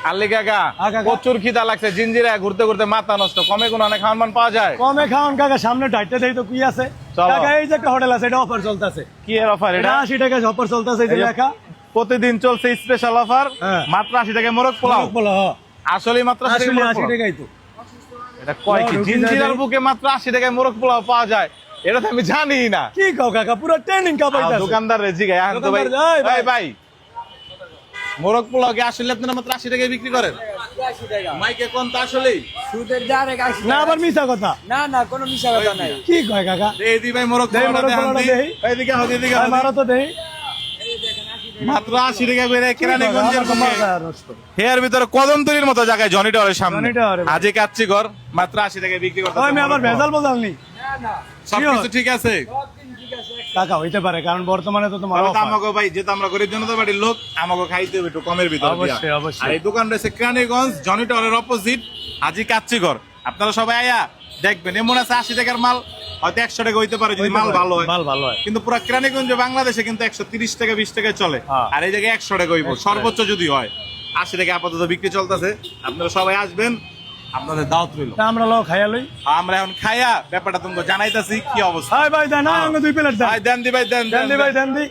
আল্লি কাকা প্রচুর খিদা লাগছে, জিঞ্জিরা ঘুরতে ঘুরতে মাথা নষ্ট। কমে কোনো অনেক খাওয়ান পাওয়া যায়? কমে খাওয়ান কাকা, সামনে ডাইটে দেই তো কি আছে চলো। কাকা, এই যে একটা হোটেল আছে, এটা অফার চলতেছে। কি এর অফার এটা এটা? 80 টাকা অফার চলতেছে, এই যে লেখা প্রতিদিন চলছে স্পেশাল অফার, হ্যাঁ। মাত্র 80 টাকায় মোরগ পোলাও। বলো আসলে মাত্র 80 টাকায় আসলে মোরগ 80 পোলাও। টাকাই তো। এটা কয় কি ঢুকে জিঞ্জিরার যায়। বুকে মাত্র 80 টাকায় মোরগ পোলাও পাওয়া যায়? এটা তো আমি জানি না। কি কও কাকা, পুরো ট্রেনিং কাপাইতাছে। দোকানদার রে জিগায় আন তো ভাই। দোকানদার, এই ভাই। ভাই ভাই, মোরগ পোলাও কি আসলে আপনারা মাত্র 80 টাকায় বিক্রি করেন? মাইকে কোন তো আসলেই সুদের ডাইরেক্ট 80 না আবার মিছা কথা, না না কোনো মিশা কথা নাই। কি কয় কাকা? এই দি ভাই মোরগ দেই, পোলাওটা মোরগ দেখান পোলাওটা দি। দেই। এইদিকে হদি এদিকে ভাই হদি। মারো তো দেই। মাত্র 80 টাকা করে কেরানীগঞ্জের আমার বুকে। মাথা নষ্ট। হেয়ার ভিতরে কদমতলির মতো জায়গায় জনি টাওয়ারের সামনে জনি টাওয়ারে ভাই। আজি কাচ্চি ঘর মাত্র 80 টাকায় বিক্রি করতেছে। ওই আমি আবার ভেজাল বোঝাল নি না না সবকিছু ঠিক আছে? সব দিন ঠিক আছে। কাকা, হইতে পারে, কারণ বর্তমানে তো তোমার তাহলে তো offer। আমাকে ভাই, যেহেতু আমরা গরিব জনতা বাড়ির লোক, আমাকে খাইতে হবে একটু কমের ভিতরে দিয়া। অবশ্যই, অবশ্যই। আর এই দোকান রয়েছে কেরানীগঞ্জ জনি টাওয়ারের অপোজিট আজি কাচ্চি ঘর। আপনারা সবাই আয়া দেখবেন, এমন আছে 80 টাকার মাল হয়তো 100 টাকা হইতে পারে যদি মাল ভালো হয়। মাল ভালো হয়। কিন্তু পুরো কেরানীগঞ্জ বাংলাদেশে কিন্তু 130 টাকা 20 টাকায় চলে। হ্যাঁ। আর এই জায়গায় 100 টাকা হইব সর্বোচ্চ যদি হয়। 80 টাকা আপাতত বিক্রি চলতেছে, আপনারা সবাই আসবেন, আপনাদের দাওয়াত রইল। তা আমরা লোক খাইয়া লই। আমরা এখন খাইয়া ব্যাপারটা তোমাকে জানাইতাছি কি অবস্থা। ভাই ভাই দেন, না, আমাকে 2 প্লেট দেন। ভাই দেন দি ভাই দেন দেন দি ভাই, দেন দি।